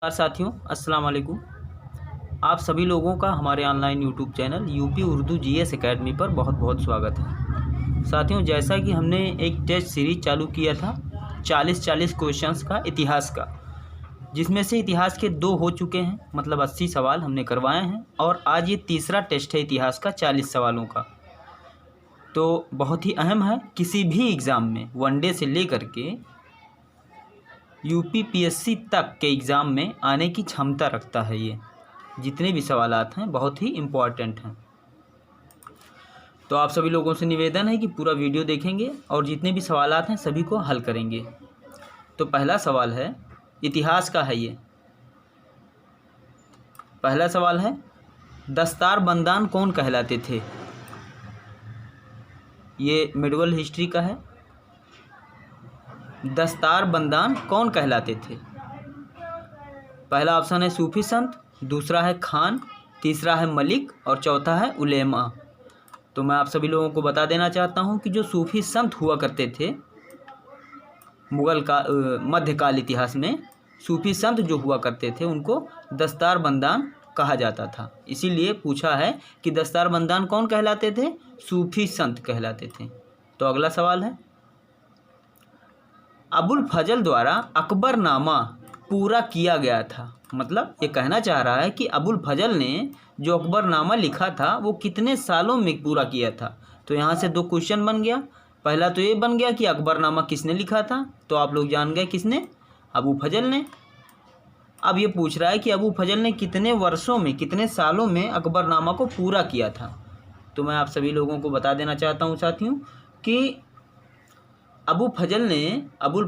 साथियों, अस्सलाम वालेकुम। आप सभी लोगों का हमारे online YouTube channel UP Urdu GS academy पर बहुत बहुत स्वागत है। साथियों, जैसा कि हमने एक टेस्ट सीरीज चालू किया था 40 क्वेश्चंस का इतिहास का, जिसमें से इतिहास के 2 हो चुके हैं, मतलब 80 सवाल हमने करवाए हैं और आज ये तीसरा टेस्ट है इतिहास का 40 सवालों का। तो बहुत ही अहम है, किसी भी एग्ज़ाम में वनडे से लेकर के यूपीपीएससी तक के एग्ज़ाम में आने की क्षमता रखता है। ये जितने भी सवालात हैं बहुत ही इम्पॉर्टेंट हैं। तो आप सभी लोगों से निवेदन है कि पूरा वीडियो देखेंगे और जितने भी सवालात हैं सभी को हल करेंगे। तो पहला सवाल है, इतिहास का है ये। पहला सवाल है, दस्तारबंदान कौन कहलाते थे? ये मिडवल हिस्ट्री का है। दस्तारबंदान कौन कहलाते थे? पहला ऑप्शन है सूफी संत, दूसरा है खान, तीसरा है मलिक और चौथा है उलेमा। तो मैं आप सभी लोगों को बता देना चाहता हूं कि जो सूफी संत हुआ करते थे मुग़ल का मध्यकाल इतिहास में, सूफी संत जो हुआ करते थे उनको दस्तारबंदान कहा जाता था। इसीलिए पूछा है कि दस्तारबंदान कौन कहलाते थे? सूफी संत कहलाते थे। तो अगला सवाल है, अबुल फजल द्वारा अकबरनामा पूरा किया गया था। मतलब ये कहना चाह रहा है कि अबुल फजल ने जो अकबरनामा लिखा था वो कितने सालों में पूरा किया था। तो यहाँ से 2 क्वेश्चन बन गया। पहला तो ये बन गया कि अकबरनामा किसने लिखा था, तो आप लोग जान गए किसने, अबू फजल ने। अब ये पूछ रहा है कि अबू फजल ने कितने वर्षों में, कितने सालों में अकबरनामा को पूरा किया था। तो मैं आप सभी लोगों को बता देना चाहता हूँ साथियों कि अबुल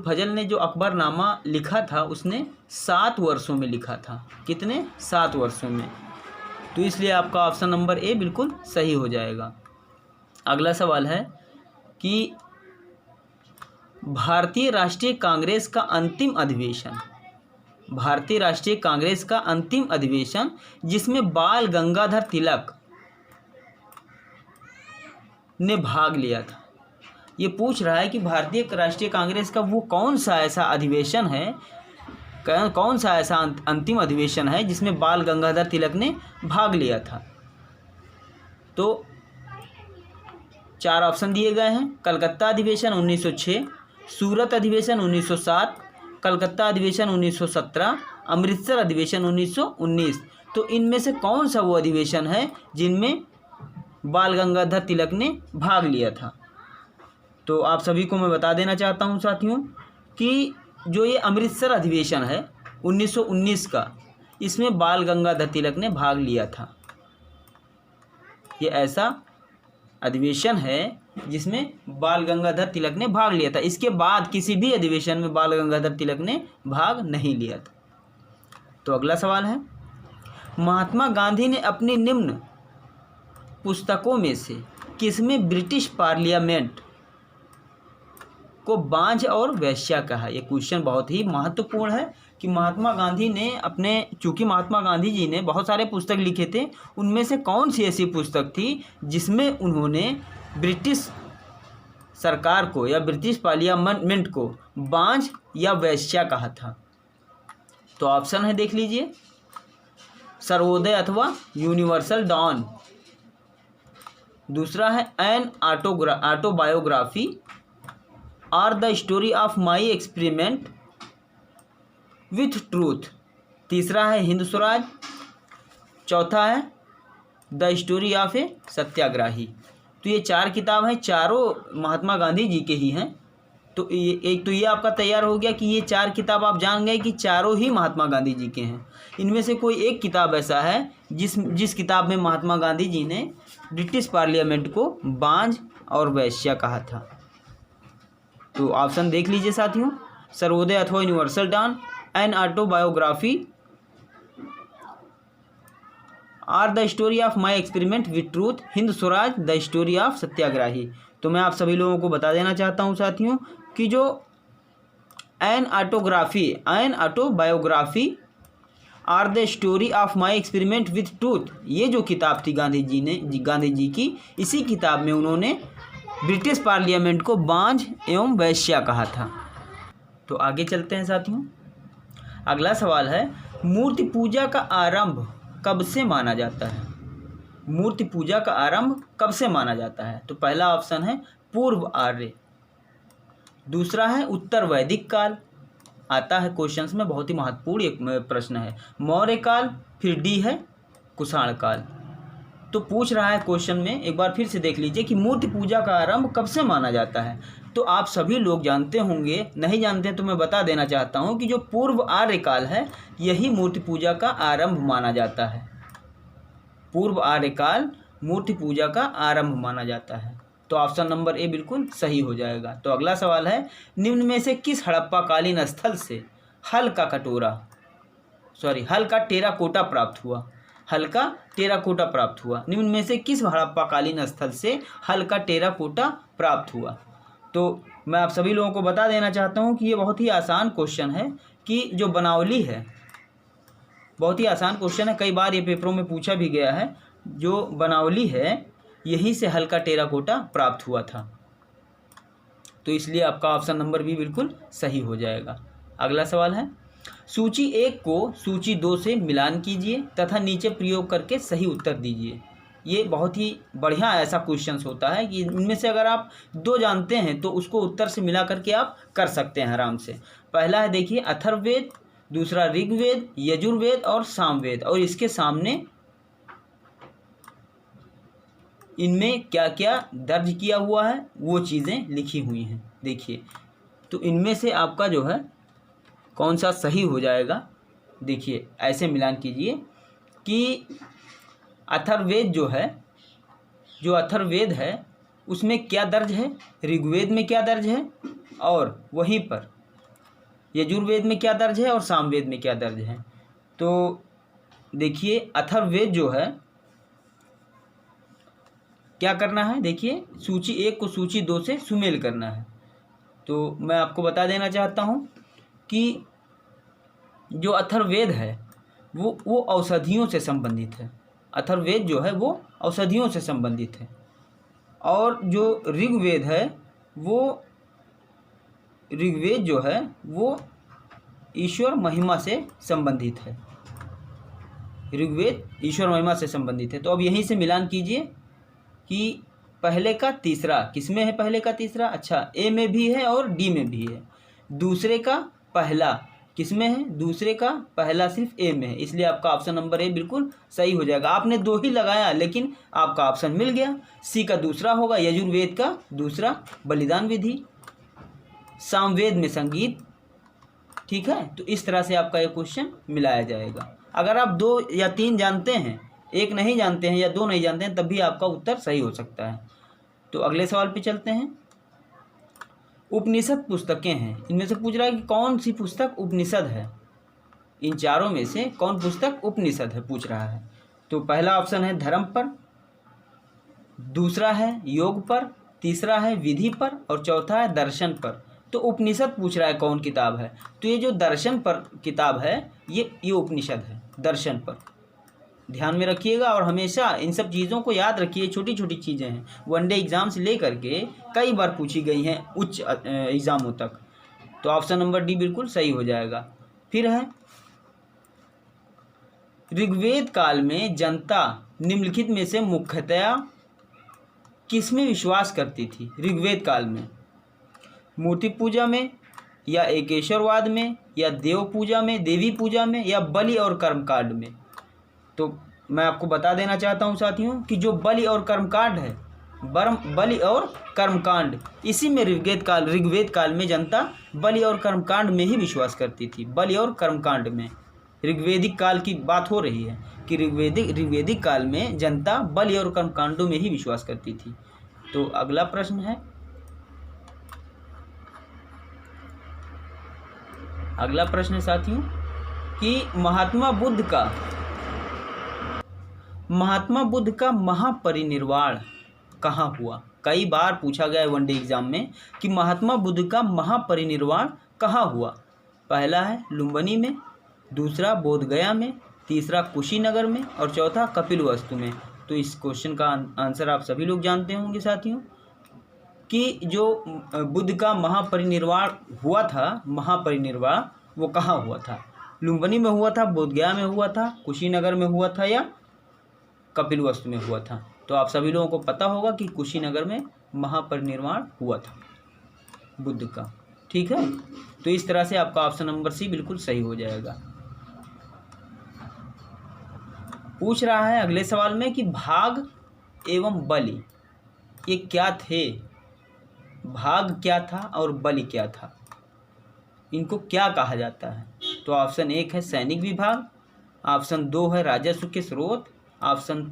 फजल ने जो अकबरनामा लिखा था उसने 7 वर्षों में लिखा था। कितने? 7 वर्षों में। तो इसलिए आपका ऑप्शन नंबर ए बिल्कुल सही हो जाएगा। अगला सवाल है कि भारतीय राष्ट्रीय कांग्रेस का अंतिम अधिवेशन जिसमें बाल गंगाधर तिलक ने भाग लिया था। ये पूछ रहा है कि भारतीय राष्ट्रीय कांग्रेस का वो कौन सा ऐसा अधिवेशन है, कौन सा ऐसा अंतिम अधिवेशन है जिसमें बाल गंगाधर तिलक ने भाग लिया था। तो 4 ऑप्शन दिए गए हैं। कलकत्ता अधिवेशन 1906, सूरत अधिवेशन 1907, कलकत्ता अधिवेशन 1917, अमृतसर अधिवेशन 1919। तो इनमें से कौन सा वो अधिवेशन है जिनमें बाल गंगाधर तिलक ने भाग लिया था? तो आप सभी को मैं बता देना चाहता हूं साथियों कि जो ये अमृतसर अधिवेशन है 1919 का, इसमें बाल गंगाधर तिलक ने भाग लिया था। ये ऐसा अधिवेशन है जिसमें बाल गंगाधर तिलक ने भाग लिया था। इसके बाद किसी भी अधिवेशन में बाल गंगाधर तिलक ने भाग नहीं लिया था। तो अगला सवाल है, महात्मा गांधी ने अपनी निम्न पुस्तकों में से किसमें ब्रिटिश पार्लियामेंट को बांझ और वेश्या कहा? ये क्वेश्चन बहुत ही महत्वपूर्ण है कि महात्मा गांधी ने चूँकि महात्मा गांधी जी ने बहुत सारे पुस्तक लिखे थे, उनमें से कौन सी ऐसी पुस्तक थी जिसमें उन्होंने ब्रिटिश सरकार को या ब्रिटिश पार्लियामेंट को बांझ या वेश्या कहा था? तो ऑप्शन है, देख लीजिए, सर्वोदय अथवा यूनिवर्सल डॉन, दूसरा है एन ऑटोबायोग्राफी और the story of my experiment with truth, तीसरा है हिंद स्वराज, चौथा है द स्टोरी ऑफ ए सत्याग्रही। तो ये 4 किताब हैं, चारों महात्मा गांधी जी के ही हैं। तो ये आपका तैयार हो गया कि ये 4 किताब आप जान गए कि चारों ही महात्मा गांधी जी के हैं। इनमें से कोई एक किताब ऐसा है जिस किताब में महात्मा गांधी जी ने ब्रिटिश पार्लियामेंट को बांझ और वेश्या कहा था। तो ऑप्शन देख लीजिए साथियों, सर्वोदय अथवा यूनिवर्सल डॉन, एन ऑटोबायोग्राफी और the story of my experiment with truth, Hind Swaraj, the story of Satyagrahi. तो मैं आप सभी लोगों को बता देना चाहता हूं साथियों कि जो एन ऑटोबायोग्राफी और the story of my experiment with truth, ये जो किताब थी गांधी जी की, इसी किताब में उन्होंने ब्रिटिश पार्लियामेंट को बांझ एवं वेश्या कहा था। तो आगे चलते हैं साथियों। अगला सवाल है, मूर्ति पूजा का आरंभ कब से माना जाता है? मूर्ति पूजा का आरंभ कब से माना जाता है? तो पहला ऑप्शन है पूर्व आर्य, दूसरा है उत्तर वैदिक काल, आता है क्वेश्चंस में, बहुत ही महत्वपूर्ण एक प्रश्न है, मौर्य काल, फिर डी है कुषाण काल। तो पूछ रहा है क्वेश्चन में, एक बार फिर से देख लीजिए कि मूर्ति पूजा का आरंभ कब से माना जाता है। तो आप सभी लोग जानते होंगे, नहीं जानते तो मैं बता देना चाहता हूँ कि जो पूर्व आर्य काल है यही मूर्ति पूजा का आरंभ माना जाता है। पूर्व आर्य काल मूर्ति पूजा का आरंभ माना जाता है। तो ऑप्शन नंबर ए बिल्कुल सही हो जाएगा। तो अगला सवाल है, निम्न में से किस हड़प्पाकालीन स्थल से हल का टेराकोटा प्राप्त हुआ? हल का टेराकोटा प्राप्त हुआ। निम्न में से किस हड़प्पाकालीन स्थल से हल का टेराकोटा प्राप्त हुआ? तो मैं आप सभी लोगों को बता देना चाहता हूँ कि ये बहुत ही आसान क्वेश्चन है कि जो बनावली है, बहुत ही आसान क्वेश्चन है, कई बार ये पेपरों में पूछा भी गया है। जो बनावली है यहीं से हल का टेराकोटा प्राप्त हुआ था। तो इसलिए आपका ऑप्शन नंबर बी बिल्कुल सही हो जाएगा। अगला सवाल है, सूची 1 को सूची 2 से मिलान कीजिए तथा नीचे प्रयोग करके सही उत्तर दीजिए। ये बहुत ही बढ़िया ऐसा क्वेश्चन होता है कि इनमें से अगर आप 2 जानते हैं तो उसको उत्तर से मिला करके आप कर सकते हैं आराम से। पहला है देखिए अथर्ववेद, दूसरा ऋग्वेद, यजुर्वेद और सामवेद, और इसके सामने इनमें क्या क्या दर्ज किया हुआ है वो चीज़ें लिखी हुई हैं। देखिए, तो इनमें से आपका जो है कौन सा सही हो जाएगा? देखिए ऐसे मिलान कीजिए कि अथर्ववेद जो अथर्ववेद है उसमें क्या दर्ज है, ऋग्वेद में क्या दर्ज है, और वहीं पर यजुर्वेद में क्या दर्ज है और सामवेद में क्या दर्ज है। तो देखिए अथर्ववेद जो है क्या करना है, देखिए सूची 1 को सूची 2 से सुमेल करना है। तो मैं आपको बता देना चाहता हूँ कि जो अथर्ववेद है वो औषधियों से संबंधित है। अथर्ववेद जो है वो औषधियों से संबंधित है, और जो ऋग्वेद है वो ईश्वर महिमा से संबंधित है। ऋग्वेद ईश्वर महिमा से संबंधित है। तो अब यहीं से मिलान कीजिए कि पहले का तीसरा किसमें है, पहले का तीसरा, अच्छा ए में भी है और डी में भी है। दूसरे का पहला किसमें है, दूसरे का पहला सिर्फ ए में है, इसलिए आपका ऑप्शन नंबर ए बिल्कुल सही हो जाएगा। आपने 2 ही लगाया लेकिन आपका ऑप्शन मिल गया। सी का दूसरा होगा, यजुर्वेद का दूसरा बलिदान विधि, सामवेद में संगीत। ठीक है, तो इस तरह से आपका ये क्वेश्चन मिलाया जाएगा। अगर आप 2 या 3 जानते हैं, 1 नहीं जानते हैं या 2 नहीं जानते हैं, तब भी आपका उत्तर सही हो सकता है। तो अगले सवाल पे चलते हैं। उपनिषद पुस्तकें हैं, इनमें से पूछ रहा है कि कौन सी पुस्तक उपनिषद है, इन चारों में से कौन पुस्तक उपनिषद है पूछ रहा है। तो पहला ऑप्शन है धर्म पर, दूसरा है योग पर, तीसरा है विधि पर और चौथा है दर्शन पर। तो उपनिषद पूछ रहा है कौन किताब है, तो ये जो दर्शन पर किताब है ये उपनिषद है, दर्शन पर। ध्यान में रखिएगा और हमेशा इन सब चीज़ों को याद रखिए। छोटी छोटी चीज़ें हैं, वनडे एग्जाम से ले करके कई बार पूछी गई हैं उच्च एग्ज़ामों तक। तो ऑप्शन नंबर डी बिल्कुल सही हो जाएगा। फिर है ऋग्वेद काल में जनता निम्नलिखित में से मुख्यतया किसमें विश्वास करती थी? ऋग्वेद काल में मूर्ति पूजा में, या एकेश्वरवाद में, या देव पूजा में, देवी पूजा में, या बलि और कर्मकांड में। तो मैं आपको बता देना चाहता हूं साथियों कि जो बलि और कर्मकांड है, बलि और कर्मकांड, इसी में ऋग्वेद काल में जनता बलि और कर्मकांड में ही विश्वास करती थी। बलि और कर्मकांड में ऋग्वेदिक काल की बात हो रही है कि ऋग्वेदिक काल में जनता बलि और कर्मकांडों में ही विश्वास करती थी। तो अगला प्रश्न है, साथियों कि महात्मा बुद्ध का महापरिनिर्वाण कहाँ हुआ? कई बार पूछा गया है वनडे एग्जाम में कि महात्मा बुद्ध का महापरिनिर्वाण कहाँ हुआ। पहला है लुम्बिनी में, दूसरा बोधगया में, तीसरा कुशीनगर में और चौथा कपिलवस्तु में। तो इस क्वेश्चन का आंसर आप सभी लोग जानते होंगे साथियों कि जो बुद्ध का महापरिनिर्वाण हुआ था, वो कहाँ हुआ था? लुम्बिनी में हुआ था, बोधगया में हुआ था, कुशीनगर में हुआ था या कपिलवस्तु में हुआ था? तो आप सभी लोगों को पता होगा कि कुशीनगर में महापरिनिर्वाण हुआ था बुद्ध का। ठीक है, तो इस तरह से आपका ऑप्शन नंबर सी बिल्कुल सही हो जाएगा। पूछ रहा है अगले सवाल में कि भाग एवं बलि ये क्या थे? भाग क्या था और बलि क्या था? इनको क्या कहा जाता है? तो ऑप्शन 1 है सैनिक विभाग, ऑप्शन 2 है राजस्व के स्रोत, ऑप्शन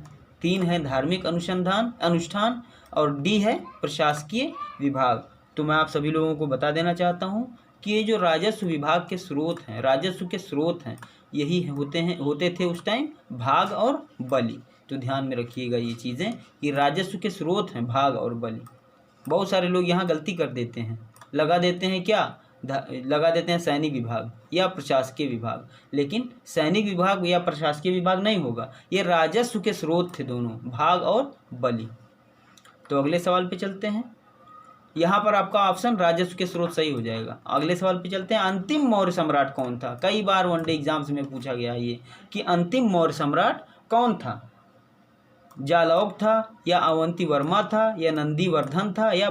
3 है धार्मिक अनुष्ठान और डी है प्रशासकीय विभाग। तो मैं आप सभी लोगों को बता देना चाहता हूँ कि ये जो राजस्व विभाग के स्रोत हैं, राजस्व के स्रोत हैं, यही होते थे उस टाइम भाग और बलि। तो ध्यान में रखिएगा ये चीज़ें कि राजस्व के स्रोत हैं भाग और बलि। बहुत सारे लोग यहाँ गलती कर देते हैं, लगा देते हैं क्या, लगा देते हैं सैनिक विभाग या प्रशासकीय विभाग, लेकिन सैनिक विभाग या प्रशासकीय विभाग नहीं होगा, ये राजस्व के स्रोत थे दोनों, भाग और बलि। तो अगले सवाल पे चलते हैं। यहाँ पर आपका ऑप्शन राजस्व के स्रोत सही हो जाएगा। अगले सवाल पे चलते हैं। अंतिम मौर्य सम्राट कौन था? कई बार वनडे एग्जाम्स में पूछा गया ये कि अंतिम मौर्य सम्राट कौन था? जालौक था या अवंती वर्मा था या नंदीवर्धन था या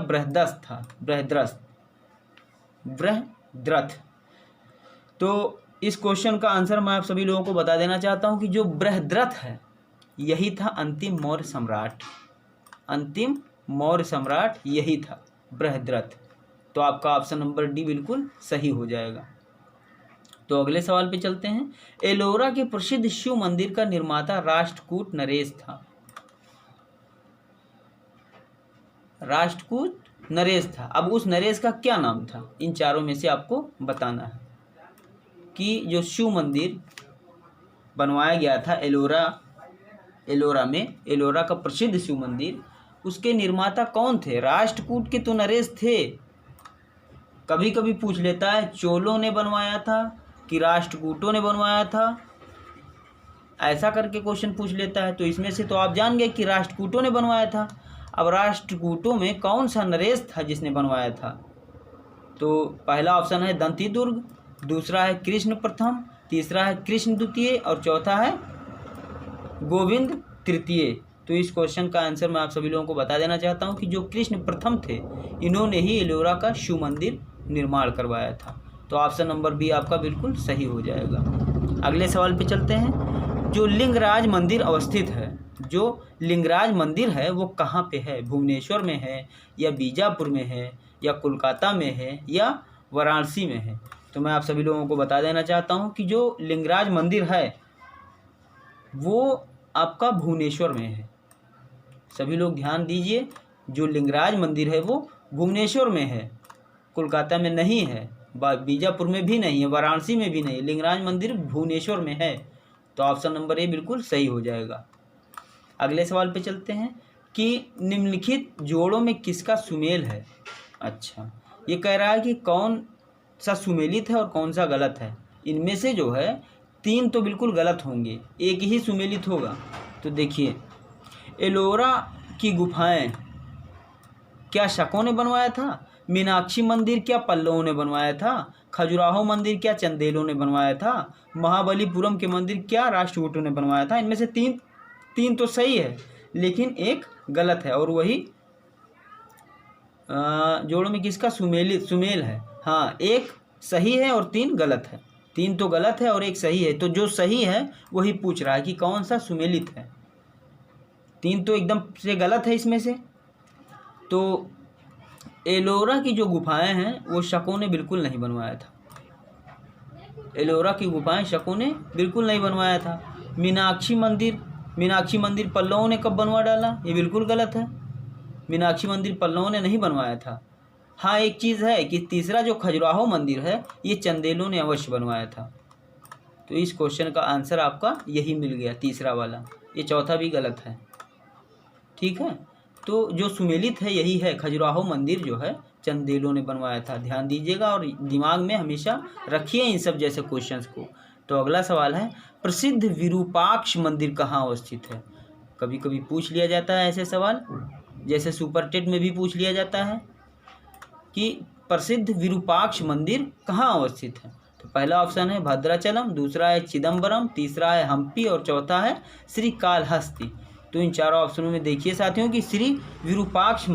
बृहद्रथ। तो इस क्वेश्चन का आंसर मैं आप सभी लोगों को बता देना चाहता हूं कि जो बृहद्रथ है यही था अंतिम मौर्य सम्राट। अंतिम मौर्य सम्राट यही था, बृहद्रथ। तो आपका ऑप्शन नंबर डी बिल्कुल सही हो जाएगा। तो अगले सवाल पे चलते हैं। एलोरा के प्रसिद्ध शिव मंदिर का निर्माता राष्ट्रकूट नरेश था। राष्ट्रकूट नरेश था। अब उस नरेश का क्या नाम था? इन चारों में से आपको बताना है कि जो शिव मंदिर बनवाया गया था एलोरा में, एलोरा का प्रसिद्ध शिव मंदिर, उसके निर्माता कौन थे? राष्ट्रकूट के तो नरेश थे। कभी कभी पूछ लेता है चोलों ने बनवाया था कि राष्ट्रकूटों ने बनवाया था, ऐसा करके क्वेश्चन पूछ लेता है। तो इसमें से तो आप जान गए कि राष्ट्रकूटों ने बनवाया था। अब राष्ट्रकूटों में कौन सा नरेश था जिसने बनवाया था? तो पहला ऑप्शन है दंती दुर्ग, दूसरा है कृष्ण प्रथम, तीसरा है कृष्ण द्वितीय और चौथा है गोविंद तृतीय। तो इस क्वेश्चन का आंसर मैं आप सभी लोगों को बता देना चाहता हूं कि जो कृष्ण प्रथम थे इन्होंने ही एलोरा का शिव मंदिर निर्माण करवाया था। तो ऑप्शन नंबर बी आपका बिल्कुल सही हो जाएगा। अगले सवाल पे चलते हैं। जो लिंगराज मंदिर अवस्थित है, जो लिंगराज मंदिर है वो कहाँ पे है? भुवनेश्वर में है या बीजापुर में है या कोलकाता में है या वाराणसी में है? तो मैं आप सभी लोगों को बता देना चाहता हूँ कि जो लिंगराज मंदिर है वो आपका भुवनेश्वर में है। सभी लोग ध्यान दीजिए, जो लिंगराज मंदिर है वो भुवनेश्वर में है, कोलकाता में नहीं है, बीजापुर में भी नहीं है, वाराणसी में भी नहीं, लिंगराज मंदिर भुवनेश्वर में है। तो ऑप्शन नंबर ए बिल्कुल सही हो जाएगा। अगले सवाल पे चलते हैं कि निम्नलिखित जोड़ों में किसका सुमेल है? अच्छा, ये कह रहा है कि कौन सा सुमेलित है और कौन सा गलत है। इनमें से जो है 3 तो बिल्कुल गलत होंगे, एक ही सुमेलित होगा। तो देखिए, एलोरा की गुफाएं क्या शकों ने बनवाया था? मीनाक्षी मंदिर क्या पल्लवों ने बनवाया था? खजुराहो मंदिर क्या चंदेलों ने बनवाया था? महाबलीपुरम के मंदिर क्या राष्ट्रकूटों ने बनवाया था? इनमें से तीन तो सही है लेकिन एक गलत है, और वही जोड़ों में किसका सुमेल है? हाँ, एक सही है और 3 गलत है। 3 तो गलत है और एक सही है। तो जो सही है वही पूछ रहा है कि कौन सा सुमेलित है। 3 तो एकदम से गलत है इसमें से। तो एलोरा की जो गुफाएं हैं वो शकों ने बिल्कुल नहीं बनवाया था। एलोरा की गुफाएं शकों ने बिल्कुल नहीं बनवाया था। मीनाक्षी मंदिर पल्लवों ने कब बनवा डाला? ये बिल्कुल गलत है। मीनाक्षी मंदिर पल्लवों ने नहीं बनवाया था। हाँ, एक चीज़ है कि तीसरा जो खजुराहो मंदिर है ये चंदेलों ने अवश्य बनवाया था। तो इस क्वेश्चन का आंसर आपका यही मिल गया, तीसरा वाला। ये चौथा भी गलत है। ठीक है, तो जो सुमेलित है यही है, खजुराहो मंदिर जो है चंदेलों ने बनवाया था। ध्यान दीजिएगा और दिमाग में हमेशा रखिए इन सब जैसे क्वेश्चंस को। तो अगला सवाल है, प्रसिद्ध विरूपाक्ष मंदिर कहाँ अवस्थित है? कभी कभी पूछ लिया जाता है ऐसे सवाल, जैसे सुपर टेट में भी पूछ लिया जाता है कि प्रसिद्ध विरूपाक्ष मंदिर कहाँ अवस्थित है। तो पहला ऑप्शन है भद्राचलम, दूसरा है चिदम्बरम, तीसरा है हम्पी और चौथा है श्रीकालहस्ती। तो इन चारों ऑप्शनों में देखिए साथियों कि श्री विरूपाक्ष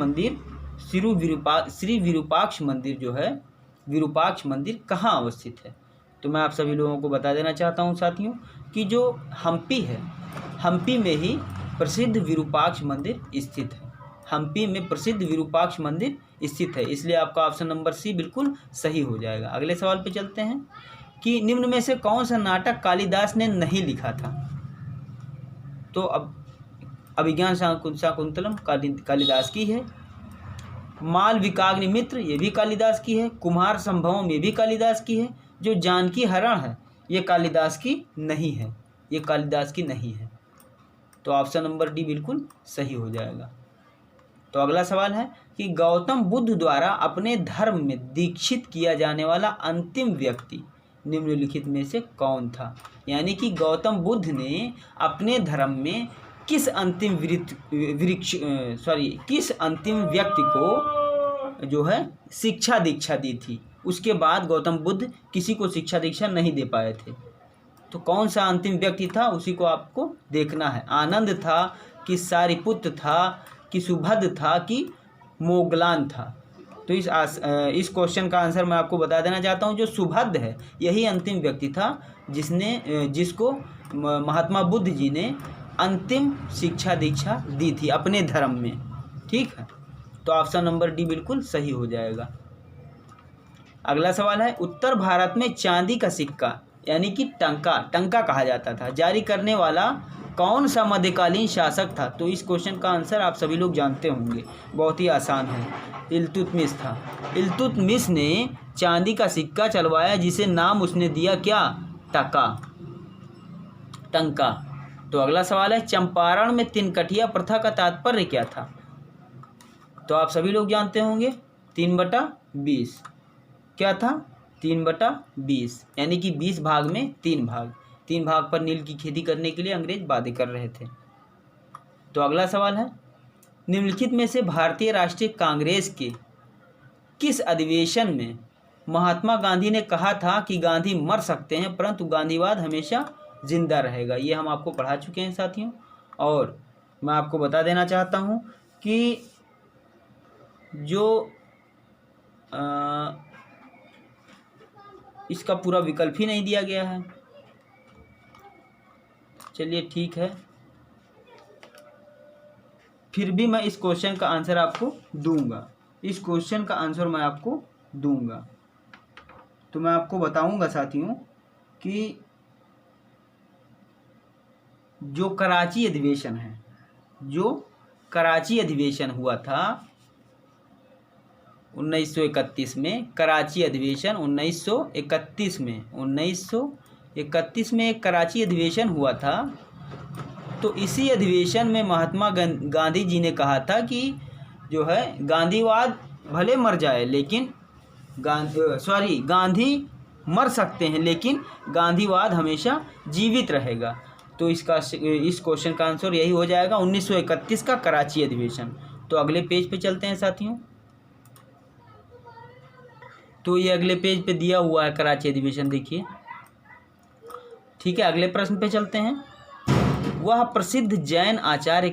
मंदिर जो है, विरूपाक्ष मंदिर कहाँ अवस्थित है। तो मैं आप सभी लोगों को बता देना चाहता हूँ साथियों कि जो हम्पी है, हम्पी में ही प्रसिद्ध विरूपाक्ष मंदिर स्थित है। हम्पी में प्रसिद्ध विरूपाक्ष मंदिर स्थित है, इसलिए आपका ऑप्शन नंबर सी बिल्कुल सही हो जाएगा। अगले सवाल पे चलते हैं कि निम्न में से कौन सा नाटक कालिदास ने नहीं लिखा था। तो अब अभिज्ञान शाकुंतलम कालिदास की है, मालविकाग्निमित्र ये भी कालिदास की है, कुमार संभवम ये भी कालिदास की है, जो जानकी हरण है ये कालिदास की नहीं है, ये कालिदास की नहीं है। तो ऑप्शन नंबर डी बिल्कुल सही हो जाएगा। तो अगला सवाल है कि गौतम बुद्ध द्वारा अपने धर्म में दीक्षित किया जाने वाला अंतिम व्यक्ति निम्नलिखित में से कौन था। यानी कि गौतम बुद्ध ने अपने धर्म में किस अंतिम व्यक्ति को जो है शिक्षा दीक्षा दी थी। उसके बाद गौतम बुद्ध किसी को शिक्षा दीक्षा नहीं दे पाए थे। तो कौन सा अंतिम व्यक्ति था उसी को आपको देखना है। आनंद था कि सारिपुत्र था कि सुभद्र था कि मोगलान था। तो इस क्वेश्चन का आंसर मैं आपको बता देना चाहता हूँ, जो सुभद्र है यही अंतिम व्यक्ति था जिसको महात्मा बुद्ध जी ने अंतिम शिक्षा दीक्षा दी थी अपने धर्म में। ठीक है, तो ऑप्शन नंबर डी बिल्कुल सही हो जाएगा। अगला सवाल है उत्तर भारत में चांदी का सिक्का यानी कि टंका कहा जाता था, जारी करने वाला कौन सा मध्यकालीन शासक था। तो इस क्वेश्चन का आंसर आप सभी लोग जानते होंगे, बहुत ही आसान है, इल्तुतमिश था। इल्तुतमिश ने चांदी का सिक्का चलवाया जिसे नाम उसने दिया क्या, टंका। तो अगला सवाल है चंपारण में तिनकठिया प्रथा का तात्पर्य क्या था। तो आप सभी लोग जानते होंगे 3/20 क्या था, 3/20 यानी कि 20 भाग में 3 भाग पर नील की खेती करने के लिए अंग्रेज वादे कर रहे थे। तो अगला सवाल है निम्नलिखित में से भारतीय राष्ट्रीय कांग्रेस के किस अधिवेशन में महात्मा गांधी ने कहा था कि गांधी मर सकते हैं परंतु गांधीवाद हमेशा जिंदा रहेगा। ये हम आपको पढ़ा चुके हैं साथियों, और मैं आपको बता देना चाहता हूँ कि जो इसका पूरा विकल्प ही नहीं दिया गया है। चलिए ठीक है, फिर भी मैं इस क्वेश्चन का आंसर आपको दूंगा, इस क्वेश्चन का आंसर मैं आपको दूंगा। तो मैं आपको बताऊंगा साथियों कि जो कराची अधिवेशन है, जो कराची अधिवेशन हुआ था 1931 में, कराची अधिवेशन 1931 में एक कराची अधिवेशन हुआ था। तो इसी अधिवेशन में महात्मा गांधी जी ने कहा था कि जो है गांधीवाद भले मर जाए लेकिन गांधी मर सकते हैं लेकिन गांधीवाद हमेशा जीवित रहेगा। तो इस क्वेश्चन का आंसर यही हो जाएगा 1931 का कराची अधिवेशन। तो अगले पेज पे चलते हैं साथियों। तो ये अगले पेज पे दिया हुआ है कराची अधिवेशन, देखिए। ठीक है, अगले प्रश्न पे चलते हैं। वह प्रसिद्ध जैन आचार्य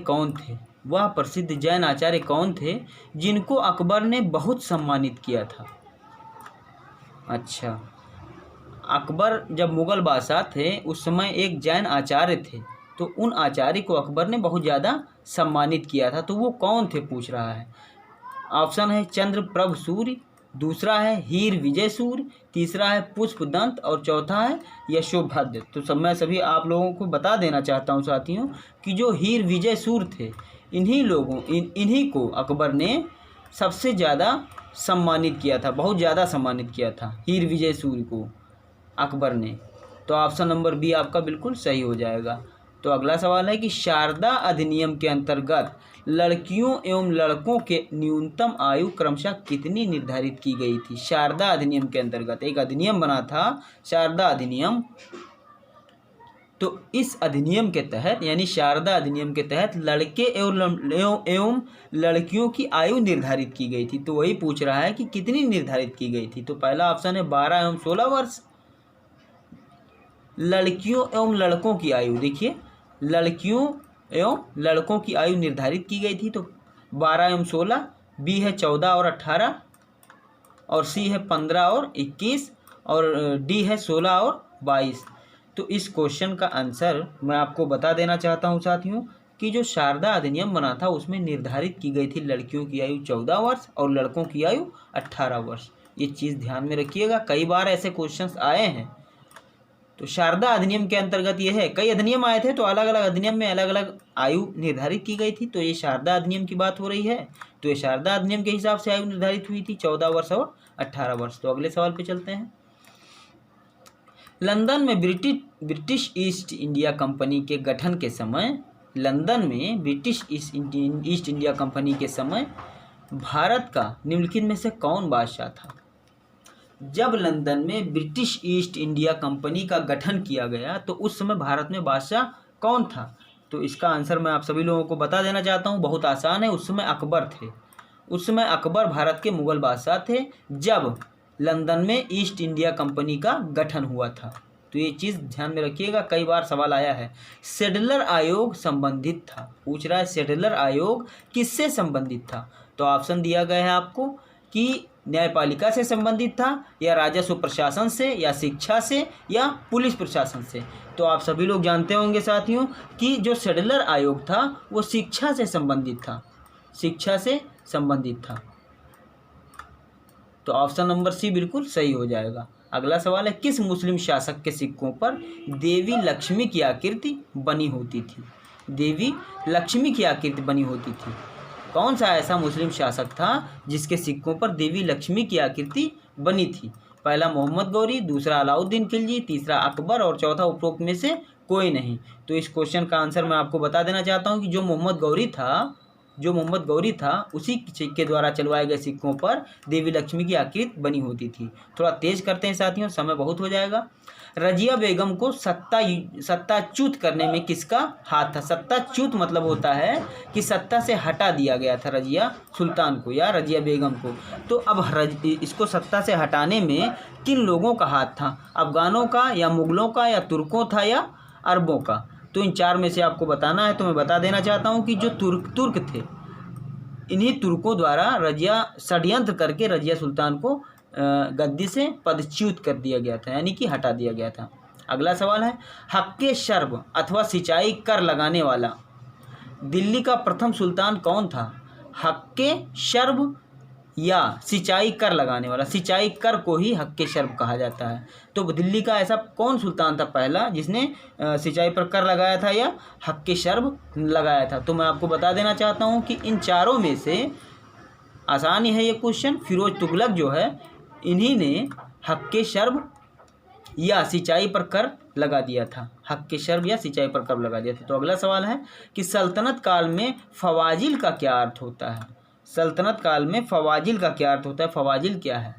कौन थे जिनको अकबर ने बहुत सम्मानित किया था। अच्छा, अकबर जब मुगल बादशाह थे उस समय एक जैन आचार्य थे, तो उन आचार्य को अकबर ने बहुत ज़्यादा सम्मानित किया था। तो वो कौन थे पूछ रहा है। ऑप्शन है चंद्रप्रभ सूर्य, दूसरा है हीर विजय सूर्य, तीसरा है पुष्पदंत और चौथा है यशोभद्र। तो मैं सभी आप लोगों को बता देना चाहता हूँ साथियों कि जो हीर विजय सूर्य थे इन्हीं को अकबर ने सबसे ज़्यादा सम्मानित किया था, बहुत ज़्यादा सम्मानित किया था हीर विजय सूर्य को अकबर ने। तो ऑप्शन नंबर बी आपका बिल्कुल सही हो जाएगा। तो अगला सवाल है कि शारदा अधिनियम के अंतर्गत लड़कियों एवं लड़कों के न्यूनतम आयु क्रमशः कितनी निर्धारित की गई थी। शारदा अधिनियम के अंतर्गत एक अधिनियम बना था, शारदा अधिनियम। तो इस अधिनियम के तहत यानी शारदा अधिनियम के तहत लड़के एवं लड़कियों की आयु निर्धारित की गई थी। तो वही पूछ रहा है कि कितनी निर्धारित की गई थी। तो पहला ऑप्शन है 12 एवं 16 वर्ष, लड़कियों एवं लड़कों की आयु, देखिए लड़कियों एवं लड़कों की आयु निर्धारित की गई थी, तो 12 एवं 16, बी है 14 और 18, और सी है 15 और 21, और डी है 16 और 22। तो इस क्वेश्चन का आंसर मैं आपको बता देना चाहता हूं साथियों कि जो शारदा अधिनियम बना था उसमें निर्धारित की गई थी लड़कियों की आयु 14 वर्ष और लड़कों की आयु 18 वर्ष। ये चीज़ ध्यान में रखिएगा, कई बार ऐसे क्वेश्चंस आए हैं। तो शारदा अधिनियम के अंतर्गत ये है, कई अधिनियम आए थे तो अलग अलग अधिनियम में अलग अलग आयु निर्धारित की गई थी, तो ये शारदा अधिनियम की बात हो रही है। तो ये शारदा अधिनियम के हिसाब से आयु निर्धारित हुई थी 14 वर्ष और 18 वर्ष। तो अगले सवाल पे चलते हैं। लंदन में ब्रिटिश ईस्ट इंडिया कंपनी के गठन के समय, लंदन में ब्रिटिश ईस्ट इंडिया कंपनी के समय भारत का निम्नलिखित में से कौन बादशाह था? जब लंदन में ब्रिटिश ईस्ट इंडिया कंपनी का गठन किया गया तो उस समय भारत में बादशाह कौन था? तो इसका आंसर मैं आप सभी लोगों को बता देना चाहता हूँ, बहुत आसान है। उस समय अकबर थे। उस समय अकबर भारत के मुगल बादशाह थे जब लंदन में ईस्ट इंडिया कंपनी का गठन हुआ था। तो ये चीज़ ध्यान में रखिएगा, कई बार सवाल आया है। सेडलर आयोग संबंधित था, पूछ रहा है सेडलर आयोग किससे संबंधित था? तो ऑप्शन दिया गया है आपको कि न्यायपालिका से संबंधित था, या राजस्व प्रशासन से, या शिक्षा से, या पुलिस प्रशासन से। तो आप सभी लोग जानते होंगे साथियों कि जो सेडलर आयोग था वो शिक्षा से संबंधित था, शिक्षा से संबंधित था। तो ऑप्शन नंबर सी बिल्कुल सही हो जाएगा। अगला सवाल है, किस मुस्लिम शासक के सिक्कों पर देवी लक्ष्मी की आकृति बनी होती थी? देवी लक्ष्मी की आकृति बनी होती थी। कौन सा ऐसा मुस्लिम शासक था जिसके सिक्कों पर देवी लक्ष्मी की आकृति बनी थी? पहला मोहम्मद गौरी, दूसरा अलाउद्दीन खिलजी, तीसरा अकबर और चौथा उपरोक्त में से कोई नहीं। तो इस क्वेश्चन का आंसर मैं आपको बता देना चाहता हूं कि जो मोहम्मद गौरी था उसी के द्वारा चलवाए गए सिक्कों पर देवी लक्ष्मी की आकृति बनी होती थी। थोड़ा तेज करते हैं साथियों, समय बहुत हो जाएगा। रजिया बेगम को सत्ताच्युत करने में किसका हाथ था? सत्ताच्युत मतलब होता है कि सत्ता से हटा दिया गया था रजिया सुल्तान को या रजिया बेगम को। तो अब इसको सत्ता से हटाने में किन लोगों का हाथ था? अफगानों का, या मुगलों का, या तुर्कों था, या अरबों का? तो इन चार में से आपको बताना है। तो मैं बता देना चाहता हूँ कि जो तुर्क थे, इन्हीं तुर्कों द्वारा षड्यंत्र करके रजिया सुल्तान को गद्दी से पदच्युत कर दिया गया था, यानी कि हटा दिया गया था। अगला सवाल है, हक्के शर्ब अथवा सिंचाई कर लगाने वाला दिल्ली का प्रथम सुल्तान कौन था? हक्के शर्ब या सिंचाई कर लगाने वाला, सिंचाई कर को ही हक्के शर्ब कहा जाता है। तो दिल्ली का ऐसा कौन सुल्तान था पहला जिसने सिंचाई पर कर लगाया था या हक्के शर्ब लगाया था? तो मैं आपको बता देना चाहता हूँ कि इन चारों में से आसानी है ये क्वेश्चन। फिरोज तुगलक जो है, इन्हीं ने हक्के शर्ब या सिंचाई पर कर लगा दिया था, हक्के शर्ब या सिंचाई पर कर लगा दिया था। तो अगला सवाल है कि सल्तनत काल में फवाजिल का क्या अर्थ होता है? सल्तनत काल में फवाजिल का क्या अर्थ होता है? फवाजिल क्या है?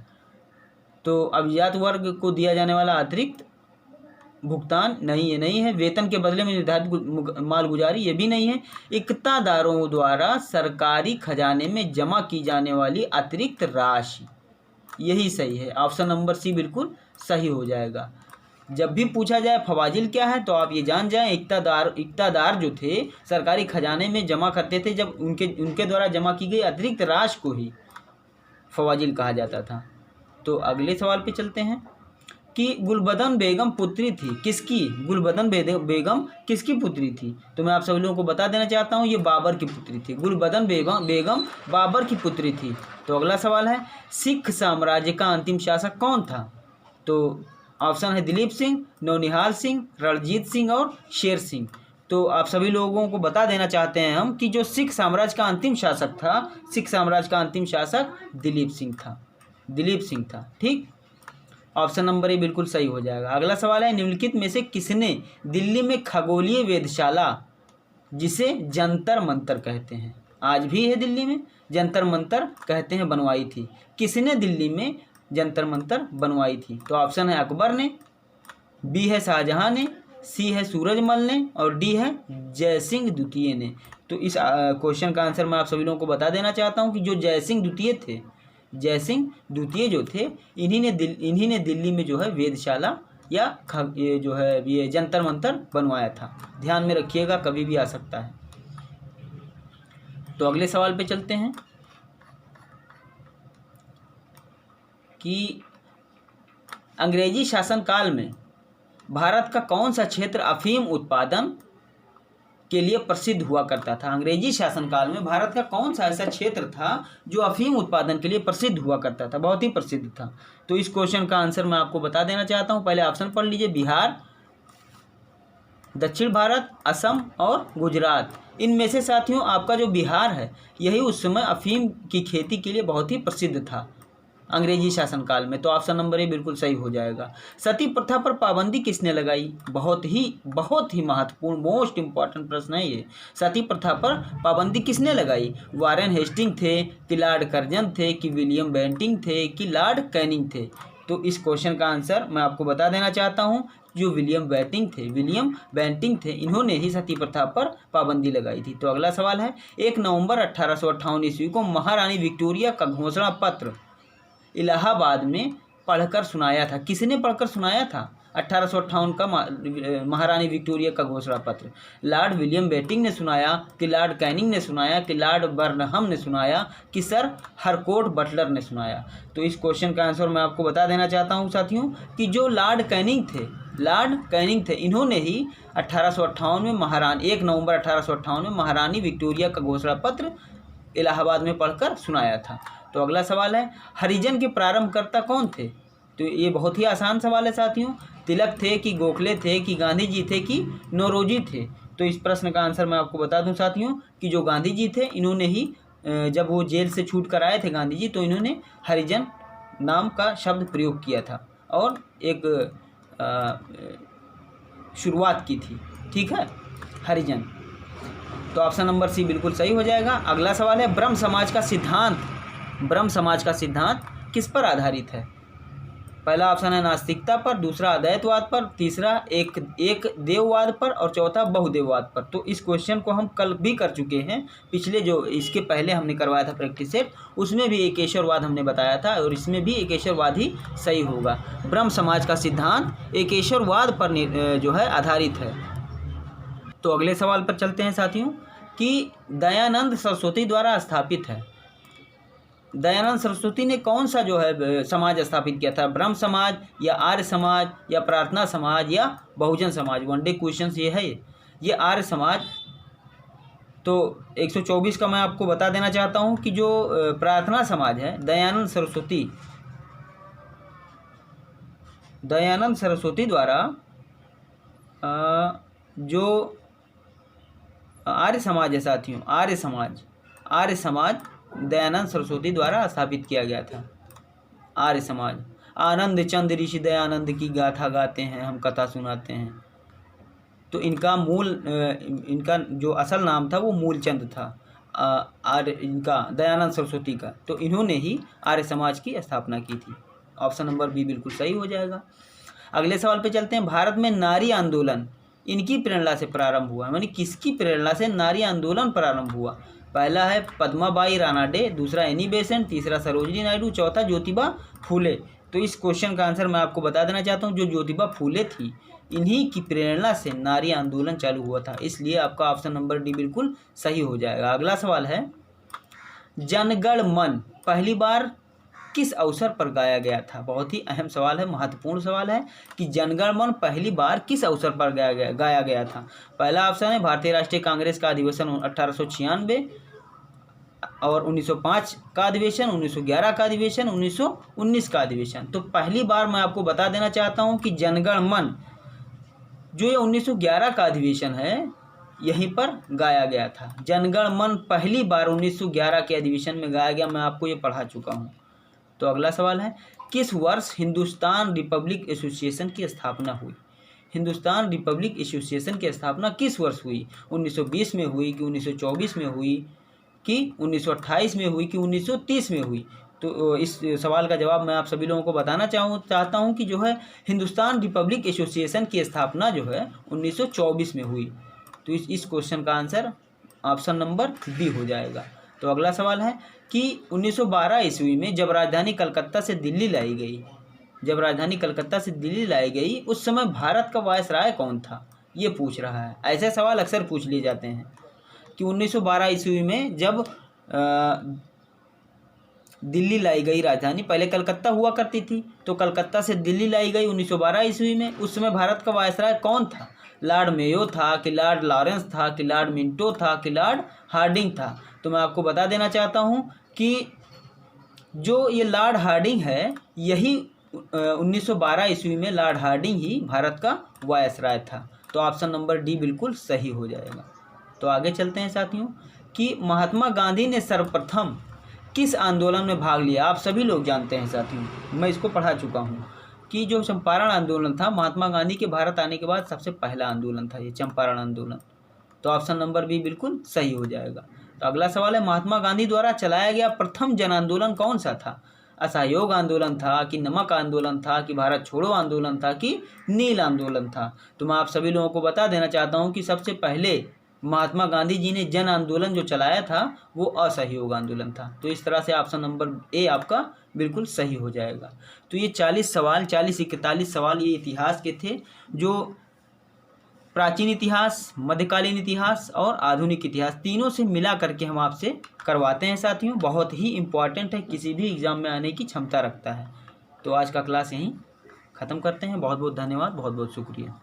तो अभिजात वर्ग को दिया जाने वाला अतिरिक्त भुगतान नहीं, ये नहीं है। वेतन के बदले में निर्धारित मालगुजारी, ये भी नहीं है। इक्तादारों द्वारा सरकारी खजाने में जमा की जाने वाली अतिरिक्त राशि, यही सही है। ऑप्शन नंबर सी बिल्कुल सही हो जाएगा। जब भी पूछा जाए फवाजिल क्या है तो आप ये जान जाएं, इक्तादार जो थे सरकारी खजाने में जमा करते थे, जब उनके द्वारा जमा की गई अतिरिक्त राशि को ही फवाजिल कहा जाता था। तो अगले सवाल पे चलते हैं कि गुलबदन बेगम पुत्री थी किसकी? गुलबदन बेगम किसकी पुत्री थी? तो मैं आप सभी लोगों को बता देना चाहता हूँ, ये बाबर की पुत्री थी। गुलबदन बेगम बाबर की पुत्री थी। तो अगला सवाल है, सिख साम्राज्य का अंतिम शासक कौन था? तो ऑप्शन है दिलीप सिंह, नौनिहाल सिंह, रणजीत सिंह और शेर सिंह। तो आप सभी लोगों को बता देना चाहते हैं हम कि जो सिख साम्राज्य का अंतिम शासक था, सिख साम्राज्य का अंतिम शासक दिलीप सिंह था। ठीक, ऑप्शन नंबर ए बिल्कुल सही हो जाएगा। अगला सवाल है, निम्नलिखित में से किसने दिल्ली में खगोलीय वेधशाला, जिसे जंतर मंतर कहते हैं, आज भी है दिल्ली में, जंतर मंतर कहते हैं, बनवाई थी? किसने दिल्ली में जंतर मंतर बनवाई थी? तो ऑप्शन है अकबर ने, बी है शाहजहां ने, सी है सूरजमल ने, और डी है जयसिंह द्वितीय ने। तो इस क्वेश्चन का आंसर मैं आप सभी लोगों को बता देना चाहता हूं कि जो जयसिंह द्वितीय जो थे, इन्हीं ने दिल्ली में जो है वेधशाला या ये जो है ये जंतर मंतर बनवाया था। ध्यान में रखिएगा, कभी भी आ सकता है। तो अगले सवाल पे चलते हैं कि अंग्रेजी शासनकाल में भारत का कौन सा क्षेत्र अफीम उत्पादन के लिए प्रसिद्ध हुआ करता था। अंग्रेजी शासनकाल में भारत का कौन सा ऐसा क्षेत्र था जो अफीम उत्पादन के लिए प्रसिद्ध हुआ करता था, बहुत ही प्रसिद्ध था। तो इस क्वेश्चन का आंसर मैं आपको बता देना चाहता हूँ। पहले ऑप्शन पढ़ लीजिए, बिहार, दक्षिण भारत, असम और गुजरात। इनमें से साथियों आपका जो बिहार है यही उस समय अफीम की खेती के लिए बहुत ही प्रसिद्ध था अंग्रेजी शासनकाल में। तो ऑप्शन नंबर ए बिल्कुल सही हो जाएगा। सती प्रथा पर पाबंदी किसने लगाई? बहुत ही महत्वपूर्ण, मोस्ट इम्पॉर्टेंट प्रश्न है ये। सती प्रथा पर पाबंदी किसने लगाई? वारेन हेस्टिंग थे कि लॉर्ड कर्जन थे कि विलियम बेंटिंग थे कि लॉर्ड कैनिंग थे? तो इस क्वेश्चन का आंसर मैं आपको बता देना चाहता हूँ, जो विलियम बेंटिंग थे, इन्होंने ही सती प्रथा पर पाबंदी लगाई थी। तो अगला सवाल है, 1 नवंबर 1858 ईस्वी को महारानी विक्टोरिया का घोषणा पत्र इलाहाबाद में पढ़कर सुनाया था। किसने पढ़कर सुनाया था 1858 का महारानी विक्टोरिया का घोषणा पत्र? लॉर्ड विलियम बेंटिंग ने सुनाया कि लॉर्ड कैनिंग ने सुनाया कि लॉर्ड बर्नहम ने सुनाया कि सर हरकोर्ट बटलर ने सुनाया? तो इस क्वेश्चन का आंसर मैं आपको बता देना चाहता हूं साथियों कि जो लॉर्ड कैनिंग थे इन्होंने ही 1858 में 1 नवंबर 1858 में महारानी विक्टोरिया का घोषणा पत्र इलाहाबाद में पढ़कर सुनाया था। तो अगला सवाल है, हरिजन के प्रारंभकर्ता कौन थे? तो ये बहुत ही आसान सवाल है साथियों। तिलक थे कि गोखले थे कि गांधी जी थे कि नौरोजी थे? तो इस प्रश्न का आंसर मैं आपको बता दूं साथियों कि जो गांधी जी थे इन्होंने ही जब वो जेल से छूट कर आए थे गांधी जी, तो इन्होंने हरिजन नाम का शब्द प्रयोग किया था और एक शुरुआत की थी, ठीक है, हरिजन। तो ऑप्शन नंबर सी बिल्कुल सही हो जाएगा। अगला सवाल है, ब्रह्म समाज का सिद्धांत किस पर आधारित है? पहला ऑप्शन है नास्तिकता पर, दूसरा अद्वैतवाद पर, तीसरा एक देववाद पर और चौथा बहुदेववाद पर। तो इस क्वेश्चन को हम कल भी कर चुके हैं, पिछले जो इसके पहले हमने करवाया था प्रैक्टिस सेट, उसमें भी एकेश्वरवाद हमने बताया था और इसमें भी एकेश्वरवाद ही सही होगा। ब्रह्म समाज का सिद्धांत एकेश्वरवाद पर जो है आधारित है। तो अगले सवाल पर चलते हैं साथियों कि दयानंद सरस्वती द्वारा स्थापित है। दयानंद सरस्वती ने कौन सा जो है समाज स्थापित किया था? ब्रह्म समाज या आर्य समाज या प्रार्थना समाज या बहुजन समाज? वनडे क्वेश्चन ये है, ये आर्य समाज। तो 124 का मैं आपको बता देना चाहता हूँ कि जो प्रार्थना समाज है, दयानंद सरस्वती द्वारा जो आर्य समाज है साथियों, आर्य समाज दयानंद सरस्वती द्वारा स्थापित किया गया था। आर्य समाज, आनंद चंद ऋषि दयानंद की गाथा गाते हैं, हम कथा सुनाते हैं। तो इनका जो असल नाम था वो मूलचंद था, इनका दयानंद सरस्वती का। तो इन्होंने ही आर्य समाज की स्थापना की थी। ऑप्शन नंबर बी बिल्कुल सही हो जाएगा। अगले सवाल पे चलते हैं, भारत में नारी आंदोलन इनकी प्रेरणा से प्रारंभ हुआ, यानी किसकी प्रेरणा से नारी आंदोलन प्रारंभ हुआ? पहला है पद्माबाई रानाडे, दूसरा एनी बेसेंट, तीसरा सरोजिनी नायडू, चौथा ज्योतिबा फूले। तो इस क्वेश्चन का आंसर मैं आपको बता देना चाहता हूँ, जो ज्योतिबा फूले थी इन्हीं की प्रेरणा से नारी आंदोलन चालू हुआ था, इसलिए आपका ऑप्शन नंबर डी बिल्कुल सही हो जाएगा। अगला सवाल है, जनगण मन पहली बार किस अवसर पर गाया गया था? बहुत ही अहम सवाल है, महत्वपूर्ण सवाल है कि जनगण मन पहली बार किस अवसर पर गाया गया था। पहला ऑप्शन है भारतीय राष्ट्रीय कांग्रेस का अधिवेशन 1896 और 1905 का अधिवेशन, 1911 का अधिवेशन, 1919 का अधिवेशन। तो पहली बार मैं आपको बता देना चाहता हूं कि जनगण मन जो ये 1911 का अधिवेशन है यहीं पर गाया गया था। जनगण मन पहली बार 1911 के अधिवेशन में गाया गया, मैं आपको ये पढ़ा चुका हूँ। तो अगला सवाल है, किस वर्ष हिंदुस्तान रिपब्लिक एसोसिएशन की स्थापना हुई? हिंदुस्तान रिपब्लिक एसोसिएशन की स्थापना किस वर्ष हुई? 1920 में हुई कि 1924 में हुई कि 1928 में हुई कि 1930 में हुई? तो इस सवाल का जवाब मैं आप सभी लोगों को बताना चाहता हूँ कि जो है हिंदुस्तान रिपब्लिक एसोसिएशन की स्थापना जो है 1924 में हुई। तो इस क्वेश्चन का आंसर ऑप्शन नंबर बी हो जाएगा। तो अगला सवाल है कि 1912 ईस्वी में जब राजधानी कलकत्ता से दिल्ली लाई गई, जब राजधानी कलकत्ता से दिल्ली लाई गई उस समय भारत का वायसराय कौन था, ये पूछ रहा है। ऐसे सवाल अक्सर पूछ लिए जाते हैं कि 1912 ईस्वी में जब दिल्ली लाई गई राजधानी, पहले कलकत्ता हुआ करती थी, तो कलकत्ता से दिल्ली लाई गई 1912 ईस्वी में, उस समय भारत का वायसराय कौन था? लॉर्ड मेयो था कि लॉर्ड लॉरेंस था कि लॉर्ड मिंटो था कि लॉर्ड हार्डिंग था? तो मैं आपको बता देना चाहता हूँ कि जो ये लॉर्ड हार्डिंग है, यही 1912 ईस्वी में लॉर्ड हार्डिंग ही भारत का वायसराय था। तो ऑप्शन नंबर डी बिल्कुल सही हो जाएगा। तो आगे चलते हैं साथियों कि महात्मा गांधी ने सर्वप्रथम किस आंदोलन में भाग लिया? आप सभी लोग जानते हैं साथियों, मैं इसको पढ़ा चुका हूँ कि जो चंपारण आंदोलन था, महात्मा गांधी के भारत आने के बाद सबसे पहला आंदोलन था ये चंपारण आंदोलन। तो ऑप्शन नंबर बी बिल्कुल सही हो जाएगा। तो अगला सवाल है, महात्मा गांधी द्वारा चलाया गया प्रथम जन आंदोलन कौन सा था? असहयोग आंदोलन था कि नमक आंदोलन था कि भारत छोड़ो आंदोलन था कि नील आंदोलन था? तो मैं आप सभी लोगों को बता देना चाहता हूँ कि सबसे पहले महात्मा गांधी जी ने जन आंदोलन जो चलाया था वो असहयोग आंदोलन था। तो इस तरह से ऑप्शन नंबर ए आपका बिल्कुल सही हो जाएगा। तो ये 40 सवाल, 41 सवाल ये इतिहास के थे, जो प्राचीन इतिहास, मध्यकालीन इतिहास और आधुनिक इतिहास तीनों से मिला करके हम आपसे करवाते हैं साथियों। बहुत ही इम्पॉर्टेंट है, किसी भी एग्ज़ाम में आने की क्षमता रखता है। तो आज का क्लास यहीं ख़त्म करते हैं। बहुत बहुत धन्यवाद, बहुत बहुत शुक्रिया।